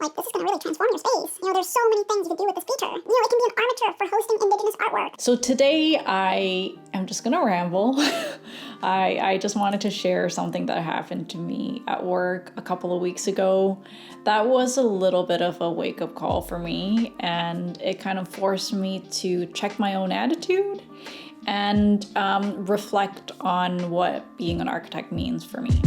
like, this is going to really transform your space. There's so many things you can do with this feature. It can be an armature for hosting Indigenous artwork. So today I am just going to ramble. I just wanted to share something that happened to me at work a couple of weeks ago. That was a little bit of a wake-up call for me, and it kind of forced me to check my own attitude and reflect on what being an architect means for me.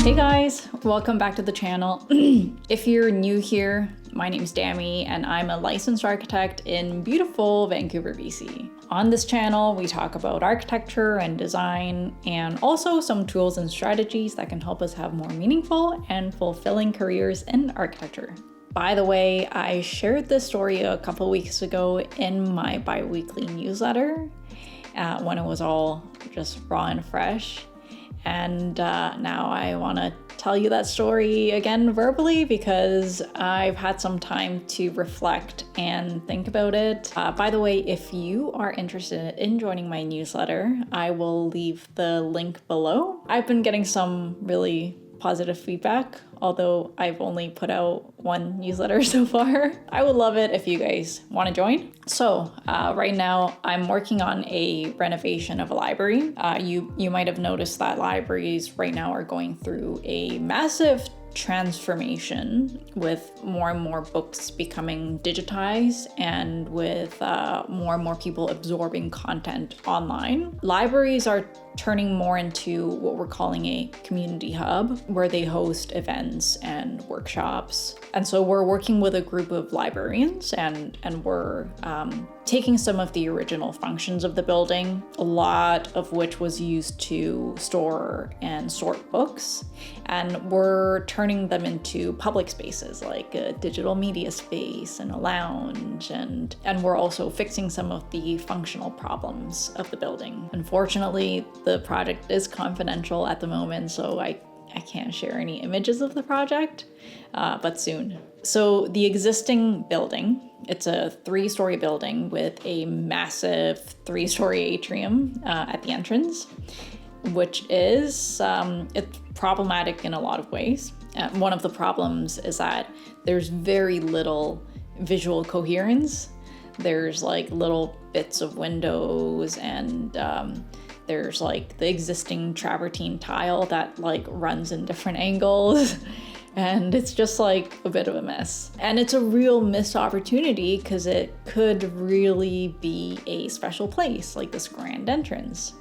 Hey guys, welcome back to the channel. If you're new here, my name's Dami and I'm a licensed architect in beautiful Vancouver, BC. On this channel, we talk about architecture and design and also some tools and strategies that can help us have more meaningful and fulfilling careers in architecture. By the way, I shared this story a couple weeks ago in my bi-weekly newsletter when it was all just raw and fresh. And now I want to tell you that story again verbally because I've had some time to reflect and think about it. By the way, if you are interested in joining my newsletter, I will leave the link below. I've been getting some really positive feedback, although I've only put out one newsletter so far. I would love it if you guys want to join. So right now I'm working on a renovation of a library. You might have noticed that libraries right now are going through a massive transformation with more and more books becoming digitized and with more and more people absorbing content online. Libraries are turning more into what we're calling a community hub where they host events and workshops. And so we're working with a group of librarians and we're taking some of the original functions of the building, a lot of which was used to store and sort books, and we're turning them into public spaces like a digital media space and a lounge, and we're also fixing some of the functional problems of the building. Unfortunately, the project is confidential at the moment, so I can't share any images of the project, but soon. So the existing building, it's a 3-story building with a massive 3-story atrium at the entrance, which is it's problematic in a lot of ways. One of the problems is that there's very little visual coherence. There's like little bits of windows and there's like the existing travertine tile that like runs in different angles. And it's just like a bit of a mess. And it's a real missed opportunity because it could really be a special place, like this grand entrance.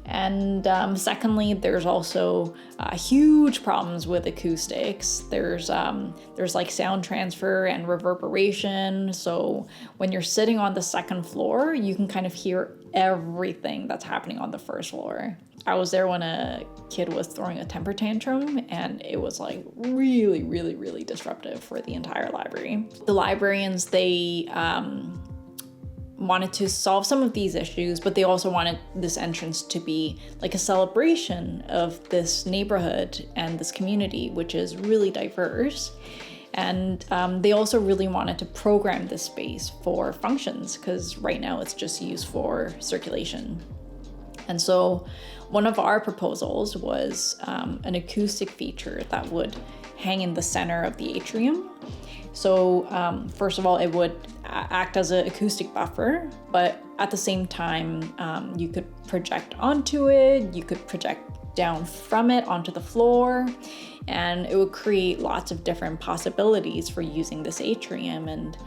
And secondly, there's also huge problems with acoustics. There's like sound transfer and reverberation. So when you're sitting on the second floor, you can kind of hear everything that's happening on the first floor. I was there when a kid was throwing a temper tantrum and it was like really, really, really disruptive for the entire library. The librarians, they wanted to solve some of these issues, but they also wanted this entrance to be like a celebration of this neighborhood and this community, which is really diverse. And they also really wanted to program this space for functions because right now it's just used for circulation. And so one of our proposals was an acoustic feature that would hang in the center of the atrium. So first of all, it would act as an acoustic buffer, but at the same time, you could project onto it, you could project down from it onto the floor, and it would create lots of different possibilities for using this atrium and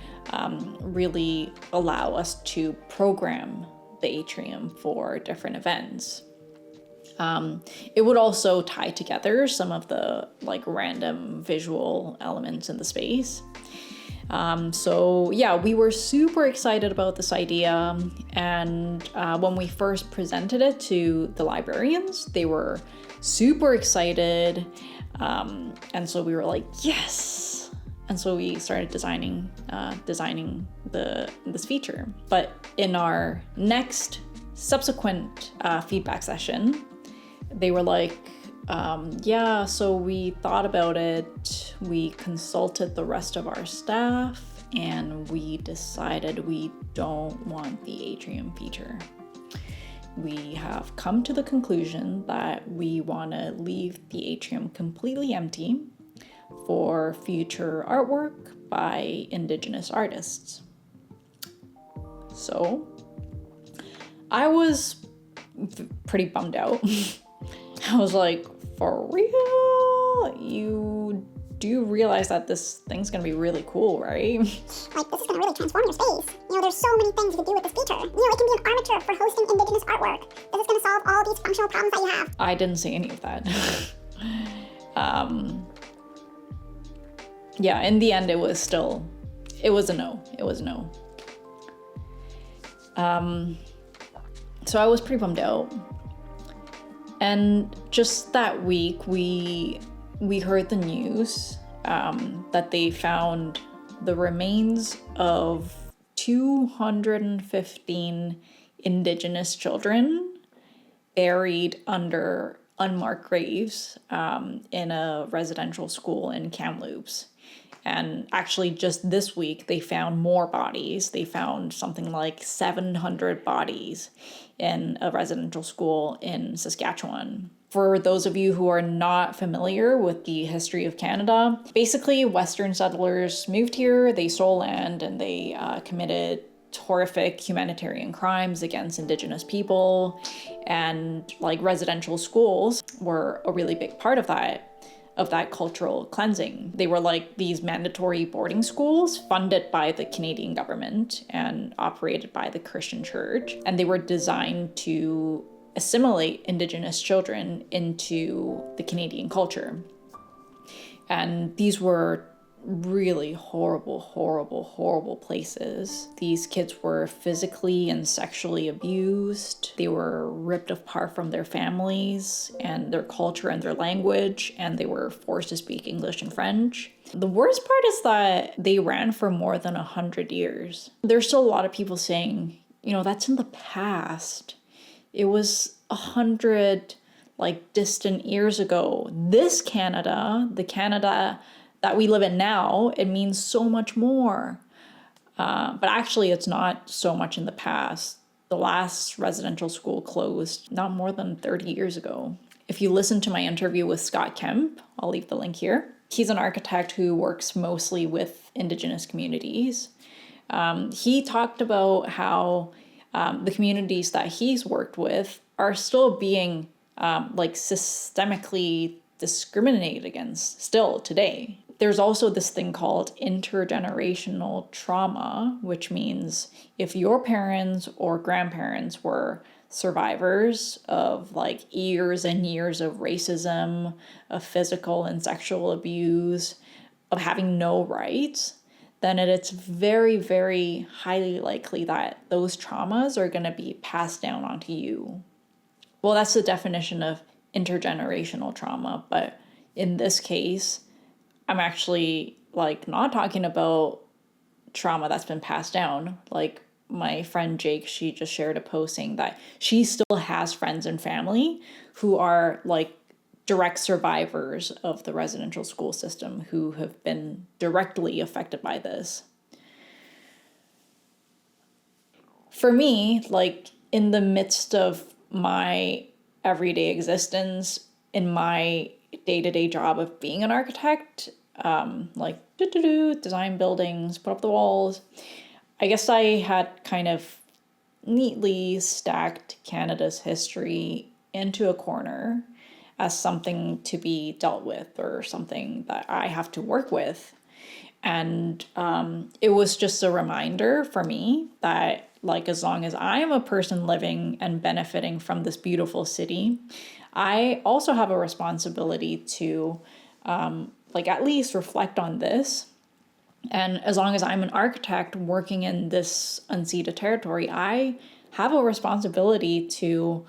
really allow us to program the atrium for different events. It would also tie together some of the like random visual elements in the space. So yeah, we were super excited about this idea, and when we first presented it to the librarians, they were super excited, and so we were like, yes! And so we started designing this feature. But in our next subsequent feedback session, they were like, yeah, so we thought about it, we consulted the rest of our staff, and we decided we don't want the atrium feature. we have come to the conclusion that we want to leave the atrium completely empty for future artwork by Indigenous artists. So I was pretty bummed out. I was like, for real? You do realize that this thing's gonna be really cool, right? Like, this is gonna really transform your space. There's so many things you can do with this feature. It can be an armature for hosting Indigenous artwork. This is gonna solve all these functional problems that you have. I didn't say any of that. Yeah, in the end, it was a no. It was a no. So I was pretty bummed out. And just that week, we heard the news that they found the remains of 215 Indigenous children buried under unmarked graves in a residential school in Kamloops. And actually just this week, they found more bodies. They found something like 700 bodies in a residential school in Saskatchewan. For those of you who are not familiar with the history of Canada, basically Western settlers moved here, they stole land, and they committed horrific humanitarian crimes against Indigenous people. And like residential schools were a really big part of that cultural cleansing. They were like these mandatory boarding schools funded by the Canadian government and operated by the Christian church. And they were designed to assimilate Indigenous children into the Canadian culture. And these were really horrible places. These kids were physically and sexually abused. They were ripped apart from their families and their culture and their language, and they were forced to speak English and French. The worst part is that they ran for more than 100 years. There's still a lot of people saying, that's in the past. It was 100 distant years ago. This Canada, the Canada that we live in now, it means so much more. But actually, it's not so much in the past. The last residential school closed not more than 30 years ago. If you listen to my interview with Scott Kemp, I'll leave the link here. He's an architect who works mostly with Indigenous communities. He talked about how the communities that he's worked with are still being systemically discriminated against still today. There's also this thing called intergenerational trauma, which means if your parents or grandparents were survivors of years and years of racism, of physical and sexual abuse, of having no rights, then it's very, very highly likely that those traumas are going to be passed down onto you. Well, that's the definition of intergenerational trauma, but in this case, I'm actually not talking about trauma that's been passed down. Like my friend Jake, she just shared a post saying that she still has friends and family who are direct survivors of the residential school system who have been directly affected by this. For me, in the midst of my everyday existence, in my day-to-day job of being an architect, design buildings, put up the walls, I guess I had kind of neatly stacked Canada's history into a corner as something to be dealt with or something that I have to work with. And it was just a reminder for me that as long as I am a person living and benefiting from this beautiful city, I also have a responsibility to at least reflect on this. And as long as I'm an architect working in this unceded territory, I have a responsibility to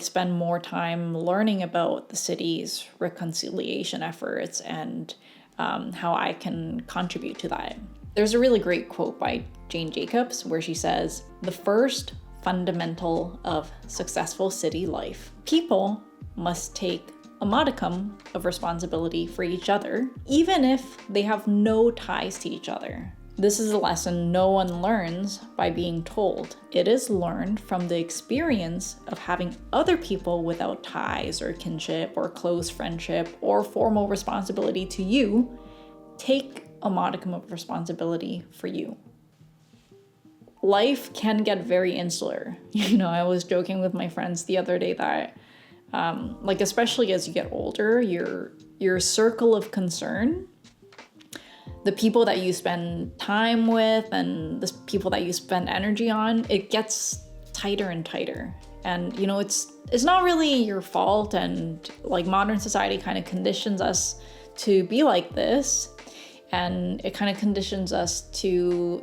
spend more time learning about the city's reconciliation efforts and how I can contribute to that. There's a really great quote by Jane Jacobs where she says, "The first fundamental of successful city life, people must take a modicum of responsibility for each other, even if they have no ties to each other. This is a lesson no one learns by being told. It is learned from the experience of having other people without ties or kinship or close friendship or formal responsibility to you take a modicum of responsibility for you. Life can get very insular. I was joking with my friends the other day that especially as you get older, your circle of concern, the people that you spend time with and the people that you spend energy on, it gets tighter and tighter. And it's not really your fault, and modern society kind of conditions us to be like this, and it kind of conditions us to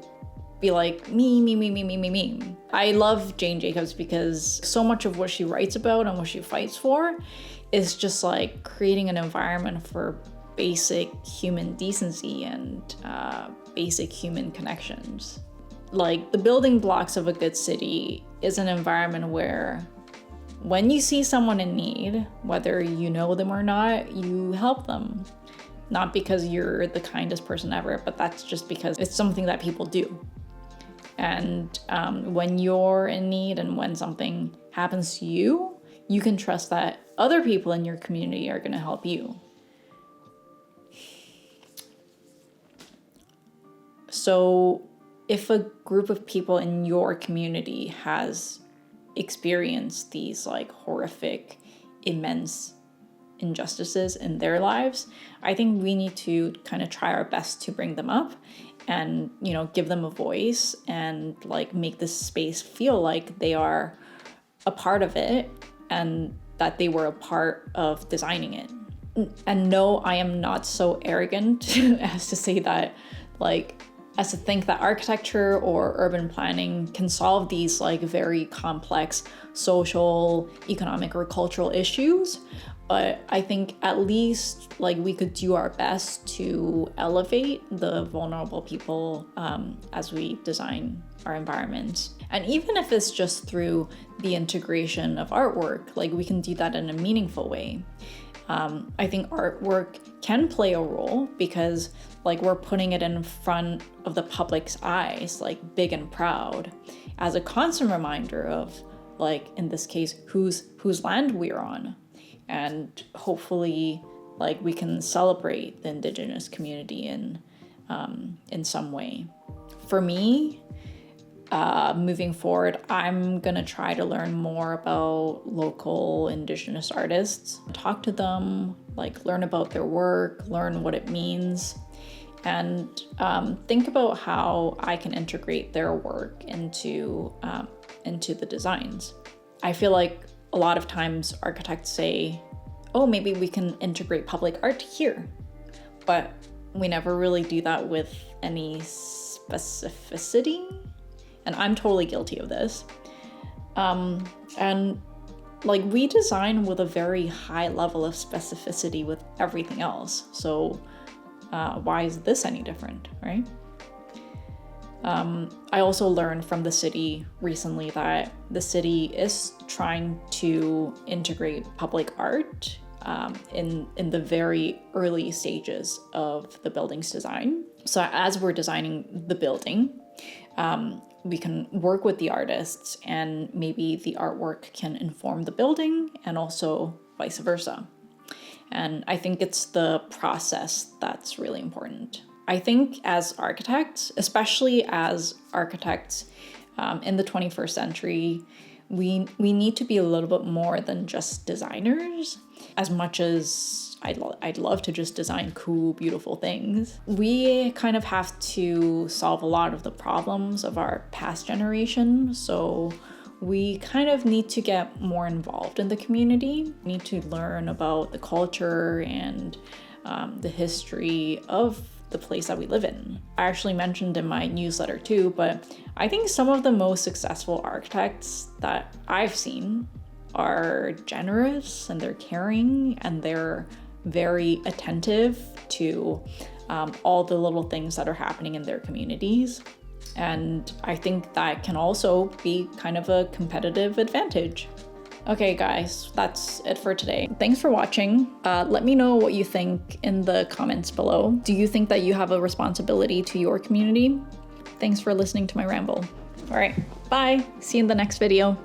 be like me. I love Jane Jacobs because so much of what she writes about and what she fights for is just creating an environment for basic human decency and basic human connections. The building blocks of a good city is an environment where when you see someone in need, whether you know them or not, you help them. Not because you're the kindest person ever, but that's just because it's something that people do. And when you're in need and when something happens to you, you can trust that other people in your community are going to help you. So if a group of people in your community has experienced these horrific, immense injustices in their lives, I think we need to kind of try our best to bring them up and, give them a voice and make this space feel like they are a part of it and that they were a part of designing it. And no, I am not so arrogant as to say that as to think that architecture or urban planning can solve these very complex social, economic, or cultural issues. But I think at least we could do our best to elevate the vulnerable people as we design our environments. And even if it's just through the integration of artwork, we can do that in a meaningful way. I think artwork can play a role because we're putting it in front of the public's eyes, big and proud, as a constant reminder of in this case, whose land we're on. And hopefully we can celebrate the Indigenous community in some way. For me, moving forward, I'm gonna try to learn more about local Indigenous artists, talk to them, learn about their work, learn what it means, and think about how I can integrate their work into the designs. I feel like a lot of times architects say, oh, maybe we can integrate public art here, but we never really do that with any specificity. And I'm totally guilty of this. And we design with a very high level of specificity with everything else. So why is this any different, right? I also learned from the city recently that the city is trying to integrate public art in the very early stages of the building's design. So as we're designing the building, we can work with the artists, and maybe the artwork can inform the building and also vice versa. And I think it's the process that's really important. I think as architects, especially as architects in the 21st century, we need to be a little bit more than just designers. As much as I'd love to just design cool, beautiful things, we kind of have to solve a lot of the problems of our past generation. So we kind of need to get more involved in the community. We need to learn about the culture and the history of the place that we live in. I actually mentioned in my newsletter too, but I think some of the most successful architects that I've seen are generous and they're caring and they're very attentive to all the little things that are happening in their communities. And I think that can also be kind of a competitive advantage. Okay guys, that's it for today. Thanks for watching. Let me know what you think in the comments below. Do you think that you have a responsibility to your community? Thanks for listening to my ramble. All right, bye. See you in the next video.